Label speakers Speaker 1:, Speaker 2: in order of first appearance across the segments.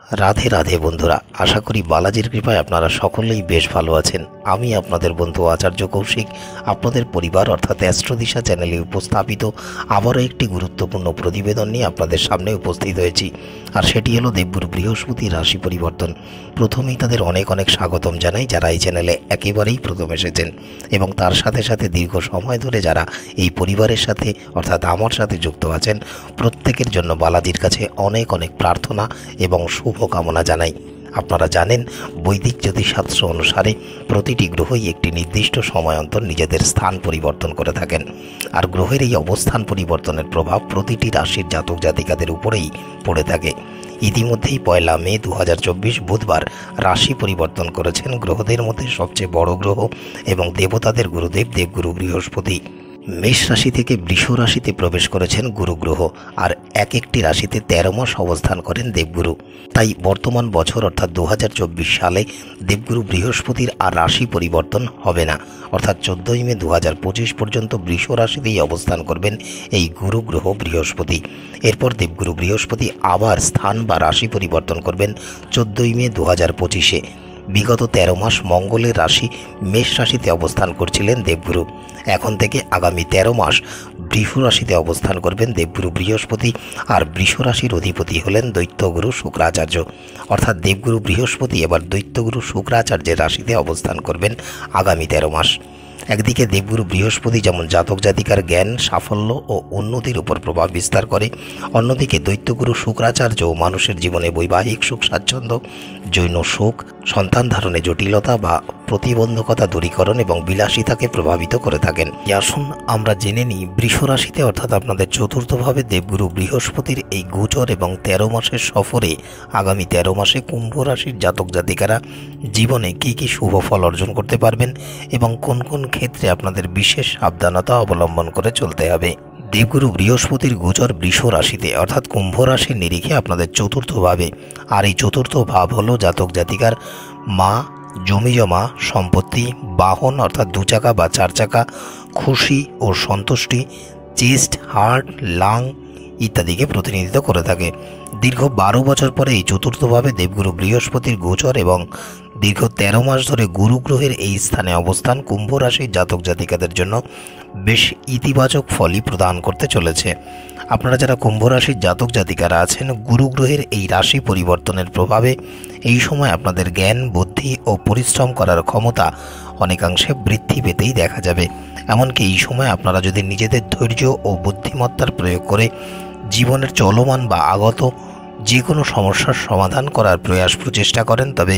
Speaker 1: রাধে রাধে বন্ধুরা, আশা করি বালাজির কৃপায় আপনারা সকলেই বেশ ভালো আছেন। আমি আপনাদের বন্ধু আচার্য কৌশিক আপনাদের পরিবার অর্থাৎ অ্যাস্ট্রোদিশা চ্যানেলে উপস্থাপিত আবারও একটি গুরুত্বপূর্ণ প্রতিবেদন নিয়ে আপনাদের সামনে উপস্থিত হয়েছি। আর সেটি হলো দেবগুরু বৃহস্পতির রাশি পরিবর্তন। প্রথমেই তাদের অনেক অনেক স্বাগতম জানাই যারা এই চ্যানেলে একেবারেই প্রথম এসেছেন, এবং তার সাথে সাথে দীর্ঘ সময় ধরে যারা এই পরিবারের সাথে অর্থাৎ আমার সাথে যুক্ত আছেন, প্রত্যেকের জন্য বালাজির কাছে অনেক অনেক প্রার্থনা এবং শুভকামনা জানাই। আপনারা জানেন, বৈদিক জ্যোতিষশাস্ত্র অনুসারে প্রতিটি গ্রহই একটি নির্দিষ্ট সময় অন্তর নিজেদের স্থান পরিবর্তন করে থাকেন, আর গ্রহের এই অবস্থান পরিবর্তনের প্রভাব প্রতিটি রাশির জাতক জাতিকাদের উপরেই পড়ে থাকে। ইতিমধ্যেই 1 মে 2024 বুধবার রাশি পরিবর্তন করেছেন গ্রহদের মধ্যে সবচেয়ে বড় গ্রহ এবং দেবতাদের গুরুদেব দেবগুরু বৃহস্পতি। মেষ রাশি থেকে বৃষ রাশিতে প্রবেশ করেছেন গুরু গ্রহ, আর এক একটি রাশিতে 13 মাস অবস্থান করেন দেবগুরু। তাই বর্তমান বছর অর্থাৎ 2024 সালে দেবগুরু বৃহস্পতির আর রাশি পরিবর্তন হবে না, অর্থাৎ 14 মে 2025 পর্যন্ত বৃষ রাশিতেই অবস্থান করবেন এই গুরু গ্রহ বৃহস্পতি। এরপর দেবগুরু বৃহস্পতি আবার স্থান বা রাশি পরিবর্তন করবেন 14 মে 2025-এ। বিগত 13 মাস মঙ্গলের রাশি মেষ রাশিতে অবস্থান করছিলেন দেবগুরু। এখন থেকে আগামী 13 মাস বৃষ রাশিতে অবস্থান করবেন দেবগুরু বৃহস্পতি, আর বৃষ রাশির অধিপতি হলেন দৈত্যগুরু শুক্রাচার্য। অর্থাৎ দেবগুরু বৃহস্পতি এবার দৈত্যগুরু শুক্রাচার্যের রাশিতে অবস্থান করবেন আগামী 13 মাস। একদিকে দেবগুরু বৃহস্পতি যেমন জাতক জাতিকার জ্ঞান, সাফল্য ও উন্নতির উপর প্রভাব বিস্তার করে, অন্যদিকে দৈত্যগুরু শুক্রাচার্য মানুষের জীবনে বৈবাহিক সুখ স্বাচ্ছন্দ্য, যৌন সুখ, সন্তান ধারণে জটিলতা বা প্রতিবন্ধকতা দূরীকরণ এবং বিলাসিতাকে প্রভাবিত করে থাকেন। আসুন আমরা জেনে নিই বৃষ রাশিতে অর্থাৎ আপনাদের চতুর্থভাবে দেবগুরু বৃহস্পতির এই গোচর এবং 13 মাসের সফরে আগামী 13 মাসে কুম্ভ রাশির জাতক জাতিকারা জীবনে কী কী শুভ ফল অর্জন করতে পারবেন এবং কোন কোন ক্ষেত্রে আপনাদের বিশেষ সাবধানতা অবলম্বন করে চলতে হবে। দেবগুরু বৃহস্পতির গোচর বৃষ রাশিতে অর্থাৎ কুম্ভ রাশির নিরিখে আপনাদের চতুর্থভাবে, আর এই চতুর্থ ভাব হলো জাতক জাতিকার মা, জমিজমা, সম্পত্তি, বাহন অর্থাৎ 2 চাকা বা 4 চাকা, খুশি ও সন্তুষ্টি, চেস্ট, হার্ট, লাং ইত্যাদিকে প্রতিনিধিত্ব করে থাকে। দীর্ঘ 12 বছর পরে এই চতুর্থভাবে দেবগুরু বৃহস্পতির গোচর এবং দীর্ঘ 13 মাস ধরে গুরু গ্রহের এই স্থানে অবস্থান কুম্ভ রাশির জাতক জাতিকাদের জন্য বেশ ইতিবাচক ফলই প্রদান করতে চলেছে। আপনারা যারা কুম্ভ রাশির জাতক জাতিকারা আছেন, গুরু গ্রহের এই রাশি পরিবর্তনের প্রভাবে এই সময় আপনাদের জ্ঞান, বুদ্ধি ও পরিশ্রম করার ক্ষমতা অনেকাংশে বৃদ্ধি পেতেই দেখা যাবে। এমনকি এই সময় আপনারা যদি নিজেদের ধৈর্য ও বুদ্ধিমত্তার প্রয়োগ করে জীবনের চলমান বা আগত যে কোনো সমস্যার সমাধান করার প্রয়াস প্রচেষ্টা করেন, তবে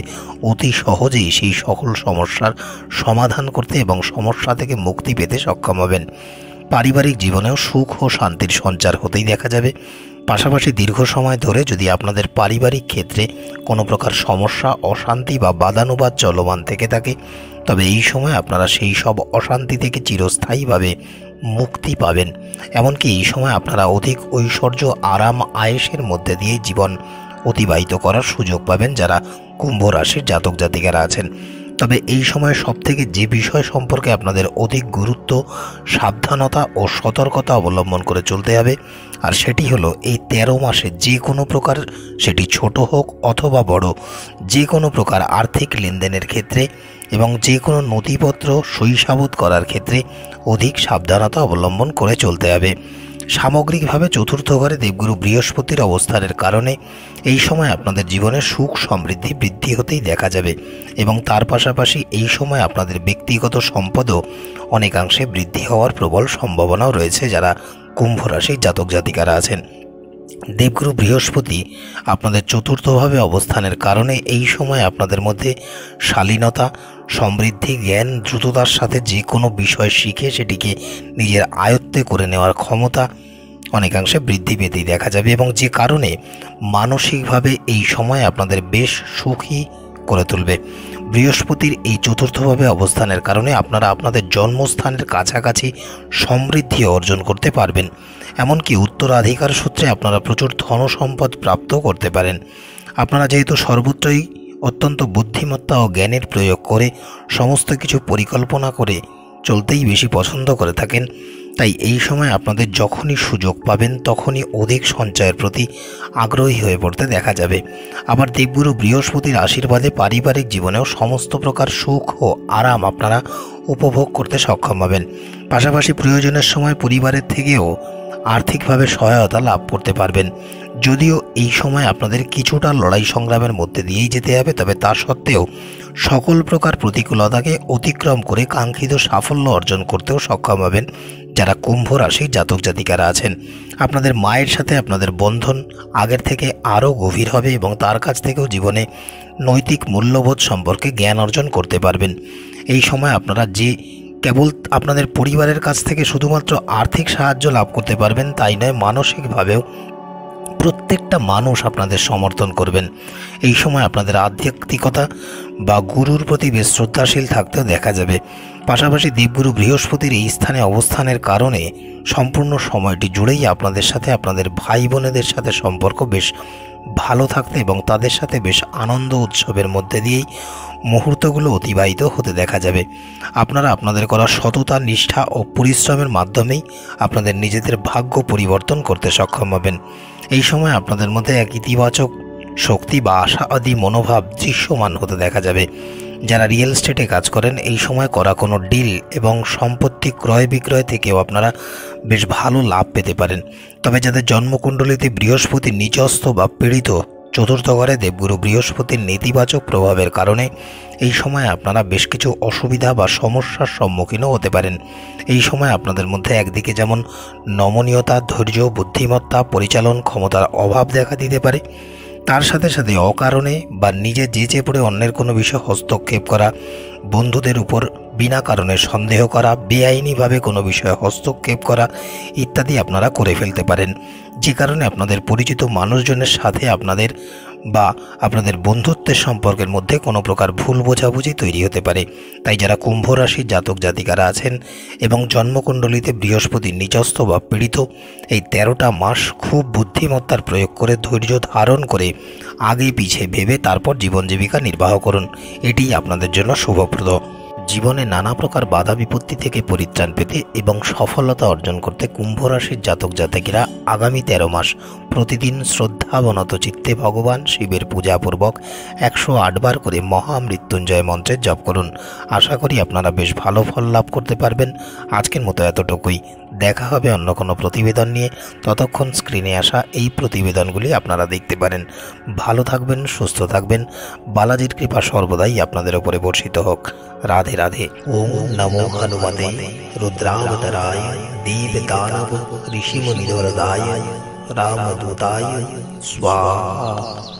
Speaker 1: অতি সহজেই সেই সকল সমস্যার সমাধান করতে এবং সমস্যা থেকে মুক্তি পেতে সক্ষম হবেন। পারিবারিক জীবনেও সুখ ও শান্তির সঞ্চার হতেই দেখা যাবে। পাশাপাশি দীর্ঘ সময় ধরে যদি আপনাদের পারিবারিক ক্ষেত্রে কোনো প্রকার সমস্যা, অশান্তি বা বাদানুবাদ চলমান থেকে থাকে, তবে এই সময় আপনারা সেই সব অশান্তি থেকে চিরস্থায়ীভাবে মুক্তি পাবেন। এমনকি এই সময় আপনারা অধিক ঐশ্বর্য, আরাম, আয়েশের মধ্যে দিয়ে জীবন অতিবাহিত করার সুযোগ পাবেন যারা কুম্ভ রাশির জাতক জাতিকারা আছেন। তবে এই সময় সবথেকে যে বিষয় সম্পর্কে আপনাদের অধিক গুরুত্ব, সাবধানতা ও সতর্কতা অবলম্বন করে চলতে হবে, আর সেটি হলো এই 13 মাসে যে কোনো প্রকার, সেটি ছোট হোক অথবা বড়, যে কোনো প্রকার আর্থিক লেনদেনের ক্ষেত্রে এবং যে কোনো নথিপত্র সইসাবুত করার ক্ষেত্রে অধিক সাবধানতা অবলম্বন করে চলতে হবে। সামগ্রিকভাবে চতুর্থ ঘরে দেবগুরু বৃহস্পতির অবস্থানের কারণে এই সময় আপনাদের জীবনে সুখ সমৃদ্ধি বৃদ্ধি হতেই দেখা যাবে, এবং তার পাশাপাশি এই সময় আপনাদের ব্যক্তিগত সম্পদও অনেকাংশে বৃদ্ধি হওয়ার প্রবল সম্ভাবনাও রয়েছে যারা কুম্ভ রাশির জাতক জাতিকারা আছেন। দেবগুরু বৃহস্পতি আপনাদের চতুর্থভাবে অবস্থানের কারণে এই সময় আপনাদের মধ্যে শালীনতা, সমৃদ্ধি, জ্ঞান, দ্রুততার সাথে যে কোনো বিষয় শিখে সেটিকে নিজের আয়ত্তে করে নেওয়ার ক্ষমতা অনেকাংশে বৃদ্ধি পেতেই দেখা যাবে, এবং যে কারণে মানসিকভাবে এই সময় আপনাদের বেশ সুখী করে তুলবে। বৃহস্পতির এই চতুর্থভাবে অবস্থানের কারণে আপনারা আপনাদের জন্মস্থানের কাছাকাছি সমৃদ্ধি অর্জন করতে পারবেন। এমনকি উত্তরাধিকার সূত্রে আপনারা প্রচুর ধন সম্পদ প্রাপ্ত করতে পারেন। আপনারা যেহেতু সর্বত্রই অত্যন্ত বুদ্ধিমত্তা ও জ্ঞানের প্রয়োগ করে সমস্ত কিছু পরিকল্পনা করে চলতেই বেশি পছন্দ করে থাকেন, তাই এই সময় আপনাদের যখনই সুযোগ পাবেন তখনই অধিক সঞ্চয়ের প্রতি আগ্রহী হয়ে পড়তে দেখা যাবে। আবার দেবগুরু বৃহস্পতির আশীর্বাদে পারিবারিক জীবনেও সমস্ত প্রকার সুখ ও আরাম আপনারা উপভোগ করতে সক্ষম হবেন। পাশাপাশি প্রয়োজনের সময় পরিবারের থেকেও আর্থিকভাবে সহায়তা লাভ করতে পারবেন। যদিও এই সময় আপনাদের কিছুটা লড়াই সংগ্রামের মধ্যে দিয়েই যেতে হবে, তবে তা সত্ত্বেও সকল প্রকার প্রতিকূলতাকে অতিক্রম করে কাঙ্ক্ষিত সাফল্য অর্জন করতেও সক্ষম হবেন যারা কুম্ভ রাশির জাতক জাতিকারা আছেন। আপনাদের মায়ের সাথে আপনাদের বন্ধন আগের থেকে আরও গভীর হবে এবং তার কাছ থেকেও জীবনে নৈতিক মূল্যবোধ সম্পর্কে জ্ঞান অর্জন করতে পারবেন। এই সময় আপনারা যে কেবল আপনাদের পরিবারের কাছ থেকে শুধুমাত্র আর্থিক সাহায্য লাভ করতে পারবেন তাই নয়, মানসিকভাবেও প্রত্যেকটা মানুষ আপনাদের সমর্থন করবেন। এই সময় আপনাদের আধ্যাত্মিকতা বা গুরুর প্রতি বেশ শ্রদ্ধাশীল থাকতেও দেখা যাবে। পাশাপাশি দেবগুরু বৃহস্পতির এই স্থানে অবস্থানের কারণে সম্পূর্ণ সময়টি জুড়েই আপনাদের সাথে আপনাদের ভাই বোনেদের সাথে সম্পর্ক বেশ ভালো থাকতে এবং তাদের সাথে বেশ আনন্দ উৎসবের মধ্যে দিয়েই মুহূর্তগুলো অতিবাহিত হতে দেখা যাবে। আপনারা আপনাদের করা সততা, নিষ্ঠা ও পরিশ্রমের মাধ্যমেই আপনাদের নিজেদের ভাগ্য পরিবর্তন করতে সক্ষম হবেন। এই সময় আপনাদের মধ্যে এক ইতিবাচক শক্তি বা আশাবাদী মনোভাব দৃশ্যমান হতে দেখা যাবে। যারা রিয়েল এস্টেটে কাজ করেন এই সময় করা কোনো ডিল এবং সম্পত্তি ক্রয় বিক্রয় থেকেও আপনারা বেশ ভালো লাভ পেতে পারেন। তবে যাদের জন্মকুণ্ডলিতে বৃহস্পতি নিচস্থ বা পীড়িত চতুর্থ ঘরে দেবগুরু বৃহস্পতির নেতিবাচক প্রভাবের কারণে এই সময় আপনারা বেশ কিছু অসুবিধা বা সমস্যার সম্মুখীনও হতে পারেন। এই সময় আপনাদের মধ্যে একদিকে যেমন নমনীয়তা, ধৈর্য, বুদ্ধিমত্তা, পরিচালন ক্ষমতার অভাব দেখা দিতে পারে, তার সাথে সাথে অকারণে বা নিজে যেচে পড়ে অন্যের কোনো বিষয়ে হস্তক্ষেপ করা, বন্ধুদের উপর বিনা কারণে সন্দেহ করা, বেআইনিভাবে কোনো বিষয়ে হস্তক্ষেপ করা ইত্যাদি আপনারা করে ফেলতে পারেন, যে কারণে আপনাদের পরিচিত মানুষজনের সাথে আপনাদের বা আপনাদের বন্ধুত্বের সম্পর্কের মধ্যে কোনো প্রকার ভুল বোঝাবুঝি তৈরি হতে পারে। তাই যারা কুম্ভ রাশির জাতক জাতিকারা আছেন এবং জন্মকুণ্ডলিতে বৃহস্পতি নিচস্থ বা পীড়িত, এই 13টা মাস খুব বুদ্ধিমত্তার প্রয়োগ করে ধৈর্য ধারণ করে আগে পিছে ভেবে তারপর জীবন জীবিকা নির্বাহ করুন। এটিই আপনাদের জন্য শুভপ্রদ। জীবনে নানা প্রকার বাধা বিপত্তি থেকে পরিত্রাণ পেতে এবং সফলতা অর্জন করতে কুম্ভ রাশির জাতক জাতিকারা আগামী 13 মাস প্রতিদিন শ্রদ্ধাবনত চিত্তে ভগবান শিবের পূজাপূর্বক 108 বার করে মহামৃত্যুঞ্জয় মন্ত্রের জপ করুন। আশা করি আপনারা বেশ ভালো ফল লাভ করতে পারবেন। আজকের মতো এতটুকুই। দেখা হবে অন্য কোনো প্রতিবেদন নিয়ে। ততক্ষণ স্ক্রিনে আসা এই প্রতিবেদনগুলি আপনারা দেখতে পারেন। ভালো থাকবেন, সুস্থ থাকবেন। বালাজির কৃপা সর্বদাই আপনাদের উপরে বর্ষিত হোক। রাধে রাধে। ওম নমো হনুমতে রুদ্রাবতারায় দেবদানব ঋষিমুনিধরদায় রামদূতায় স্বাহা।